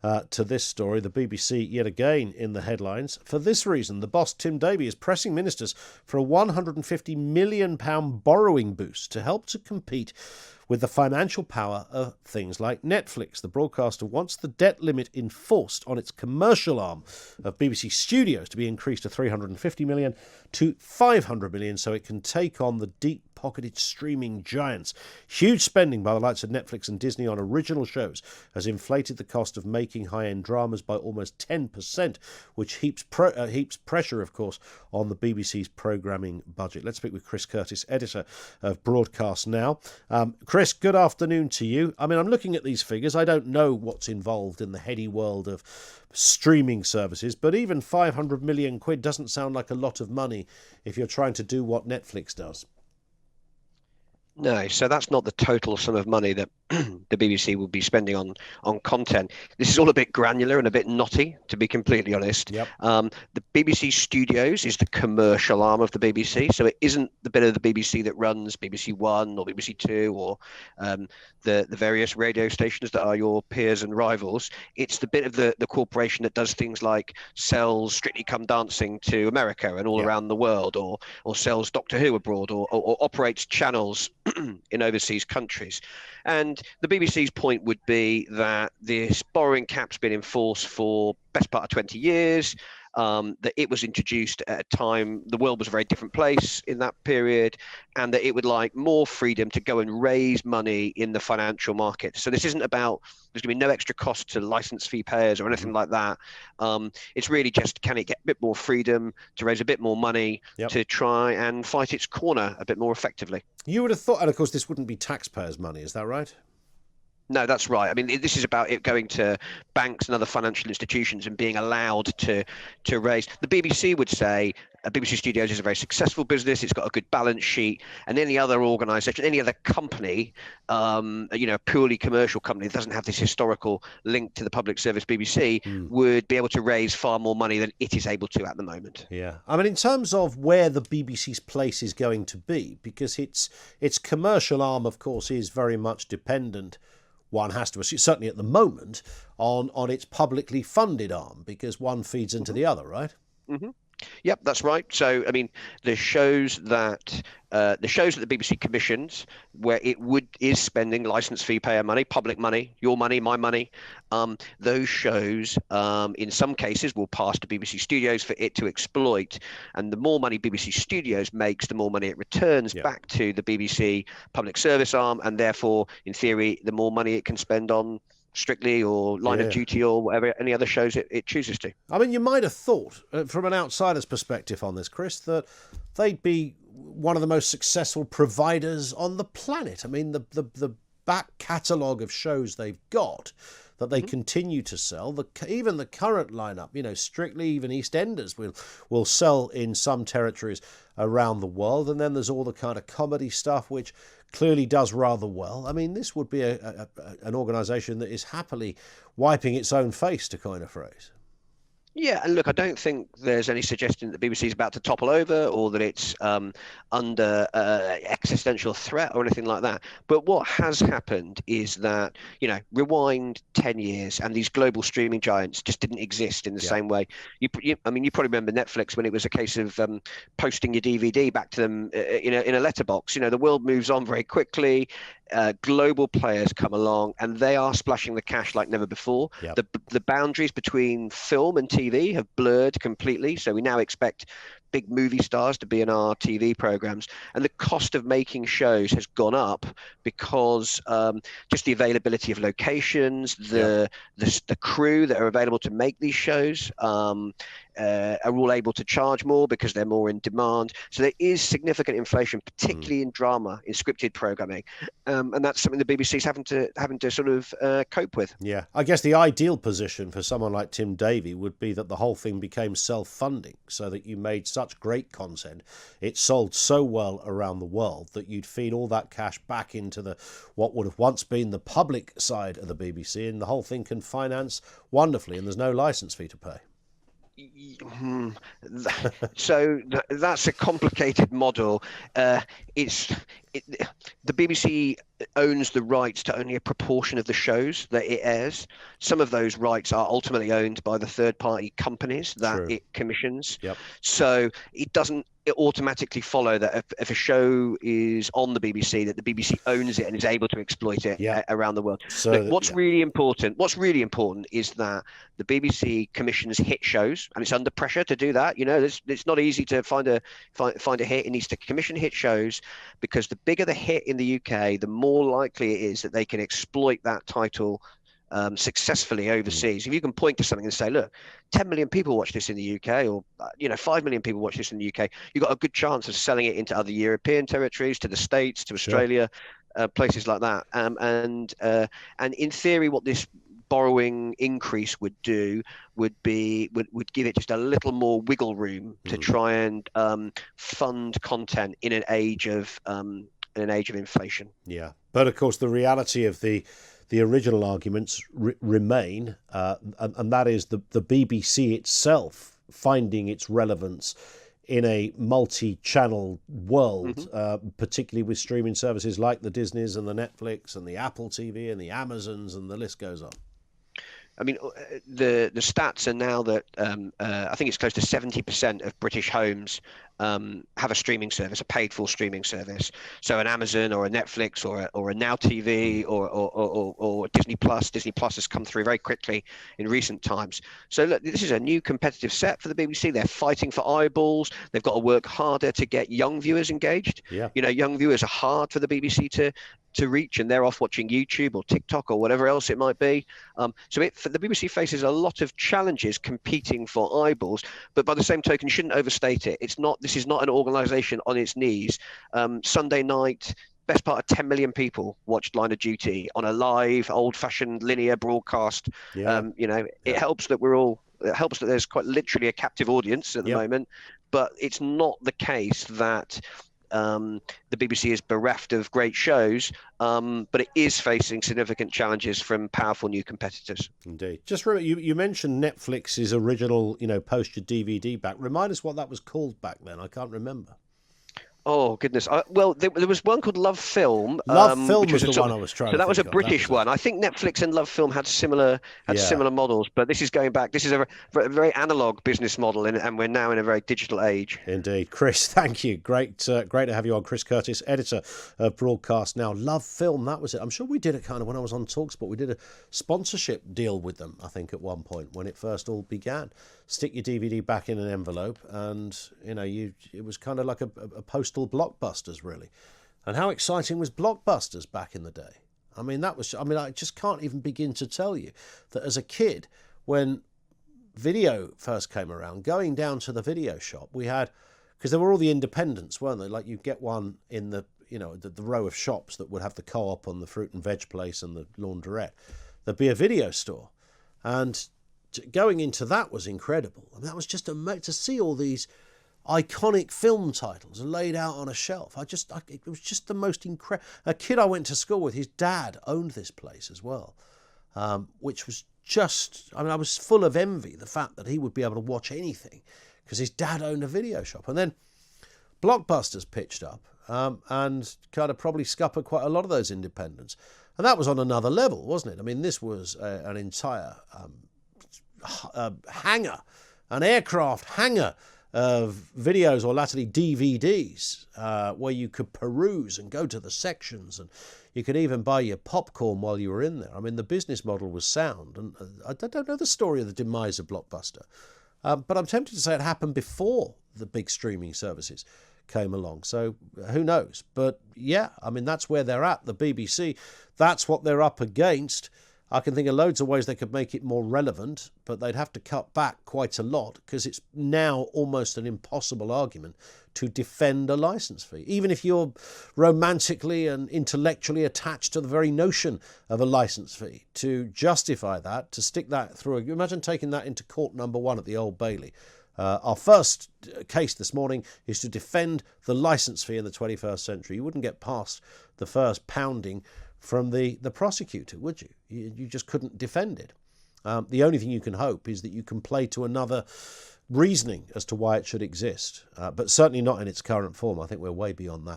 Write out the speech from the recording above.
To this story, the BBC yet again in the headlines. For this reason, the boss Tim Davie is pressing ministers for a £150 million borrowing boost to help to compete with the financial power of things like Netflix. The broadcaster wants the debt limit enforced on its commercial arm of BBC Studios to be increased to 350 million to 500 million so it can take on the deep-pocketed streaming giants. Huge spending by the likes of Netflix and Disney on original shows has inflated the cost of making high-end dramas by almost 10%, which heaps pressure, of course, on the BBC's programming budget. Let's speak with Chris Curtis, editor of Broadcast Now. Chris, good afternoon to you. I mean, I'm looking at these figures. I don't know what's involved in the heady world of streaming services, but even 500 million quid doesn't sound like a lot of money if you're trying to do what Netflix does. No, so that's not the total sum of money that the BBC will be spending on content. This is all a bit granular and a bit knotty, to be completely honest. Yep. The BBC Studios is the commercial arm of the BBC, so it isn't the bit of the BBC that runs BBC One or BBC Two or the various radio stations that are your peers and rivals. It's the bit of the corporation that does things like sells Strictly Come Dancing to America and all around the world, or sells Doctor Who abroad, or operates channels in overseas countries. And the BBC's point would be that this borrowing cap's been in force for best part of 20 years, that it was introduced at a time the world was a very different place in that period, and that it would like more freedom to go and raise money in the financial market. So this isn't about, there's going to be no extra cost to license fee payers or anything like that. It's really just, can it get a bit more freedom to raise a bit more money to try and fight its corner a bit more effectively? You would have thought, and of course this wouldn't be taxpayers' money, is that right? No, that's right. I mean, this is about it going to banks and other financial institutions and being allowed to raise. The BBC would say BBC Studios is a very successful business. It's got a good balance sheet, and any other organisation, any other company, a purely commercial company that doesn't have this historical link to the public service BBC would be able to raise far more money than it is able to at the moment. Yeah, I mean, in terms of where the BBC's place is going to be, because its commercial arm, of course, is very much dependent, one has to assume, certainly at the moment, on its publicly funded arm, because one feeds into the other, right? Mm-hmm. Yep, that's right. So, I mean, the shows that the BBC commissions, where is spending license fee payer money, public money, your money, my money, those shows, in some cases, will pass to BBC Studios for it to exploit. And the more money BBC Studios makes, the more money it returns back to the BBC public service arm, and therefore, in theory, the more money it can spend on Strictly or Line of Duty or whatever, any other shows it chooses to. I mean, you might have thought, from an outsider's perspective on this, Chris, that they'd be one of the most successful providers on the planet. I mean, the back catalogue of shows they've got that they continue to sell, even the current lineup, Strictly, even EastEnders will sell in some territories around the world, and then there's all the kind of comedy stuff which clearly does rather well. I mean, this would be an organisation that is happily wiping its own face, to coin a phrase. Yeah, and look, I don't think there's any suggestion that the BBC is about to topple over or that it's under existential threat or anything like that. But what has happened is that, rewind 10 years and these global streaming giants just didn't exist in the same way. You probably remember Netflix when it was a case of posting your DVD back to them in a letterbox. The world moves on very quickly. Global players come along and they are splashing the cash like never before. Yep. The boundaries between film and TV have blurred completely. So we now expect big movie stars to be in our TV programs, and the cost of making shows has gone up because just the availability of locations, the crew that are available to make these shows are all able to charge more because they're more in demand. So there is significant inflation, particularly in drama, in scripted programming, and that's something the BBC's having to sort of cope with. Yeah, I guess the ideal position for someone like Tim Davie would be that the whole thing became self-funding, so that you made such great content, it sold so well around the world that you'd feed all that cash back into what would have once been the public side of the BBC, and the whole thing can finance wonderfully, and there's no licence fee to pay. Hmm, that's a complicated model. Uh, it's it, the BBC owns the rights to only a proportion of the shows that it airs. Some of those rights are ultimately owned by the third-party companies that True. it commissions. Yep. So it doesn't automatically follow that if a show is on the BBC, that the BBC owns it and is able to exploit it Yeah. around the world. Look, So yeah. what's really important is that the BBC commissions hit shows, and it's under pressure to do that. It's not easy to find a hit. It needs to commission hit shows, because the bigger the hit in the UK, the more likely it is that they can exploit that title successfully overseas. If you can point to something and say, look, 10 million people watch this in the UK, or 5 million people watch this in the UK, you've got a good chance of selling it into other European territories, to the States, to Sure. Australia, places like that. And in theory, what this borrowing increase would do would give it just a little more wiggle room to try and fund content in an age of inflation. Yeah, but of course the reality of the original arguments remain, and that is the BBC itself finding its relevance in a multi-channel world, particularly with streaming services like the Disneys and the Netflix and the Apple TV and the Amazons, and the list goes on. I mean, the stats are now that I think it's close to 70% of British homes have a streaming service, a paid-for streaming service. So an Amazon or a Netflix or a Now TV or Disney Plus. Disney Plus has come through very quickly in recent times. So look, this is a new competitive set for the BBC. They're fighting for eyeballs. They've got to work harder to get young viewers engaged. Yeah. Young viewers are hard for the BBC to reach, and they're off watching YouTube or TikTok or whatever else it might be. The BBC faces a lot of challenges competing for eyeballs, but by the same token, you shouldn't overstate it. This is not an organisation on its knees. Sunday night, best part of 10 million people watched Line of Duty on a live, old-fashioned linear broadcast. Yeah. It helps that there's quite literally a captive audience at the moment, but it's not the case that the BBC is bereft of great shows, but it is facing significant challenges from powerful new competitors. Indeed. Just remember, you mentioned Netflix's original, post your DVD back. Remind us what that was called back then. I can't remember. Oh goodness! There was one called Love Film. Love Film was the one I was trying. So that was a British one. I think Netflix and Love Film had similar models, but this is going back. This is a very analog business model, and we're now in a very digital age. Indeed, Chris. Thank you. Great to have you on, Chris Curtis, editor of Broadcast Now. Love Film. That was it. I'm sure we did it kind of when I was on TalkSport. We did a sponsorship deal with them, I think, at one point when it first all began. Stick your DVD back in an envelope, and it was kind of like a postal Blockbusters, really. And how exciting was Blockbusters back in the day? I just can't even begin to tell you that as a kid, when video first came around, going down to the video shop, we had, because there were all the independents, weren't there? Like, you get one in the row of shops that would have the Co-op and the fruit and veg place and the laundrette. There'd be a video store, and going into that was incredible. I mean, that was just to see all these iconic film titles laid out on a shelf. It was just the most incredible. A kid I went to school with, his dad owned this place as well, which was just, I was full of envy, the fact that he would be able to watch anything because his dad owned a video shop. And then Blockbusters pitched up and kind of probably scuppered quite a lot of those independents. And that was on another level, wasn't it? I mean, this was an entire hangar, an aircraft hangar of videos, or latterly DVDs, where you could peruse and go to the sections, and you could even buy your popcorn while you were in there. I mean, the business model was sound, and I don't know the story of the demise of Blockbuster, but I'm tempted to say it happened before the big streaming services came along. So who knows? But yeah, I mean, that's where they're at. The BBC, that's what they're up against. I can think of loads of ways they could make it more relevant, but they'd have to cut back quite a lot because it's now almost an impossible argument to defend a license fee. Even if you're romantically and intellectually attached to the very notion of a license fee, to justify that, to stick that through, imagine taking that into court number one at the Old Bailey. Our first case this morning is to defend the license fee in the 21st century. You wouldn't get past the first pounding from the prosecutor, would you? You just couldn't defend it. The only thing you can hope is that you can play to another reasoning as to why it should exist, but certainly not in its current form. I think we're way beyond that.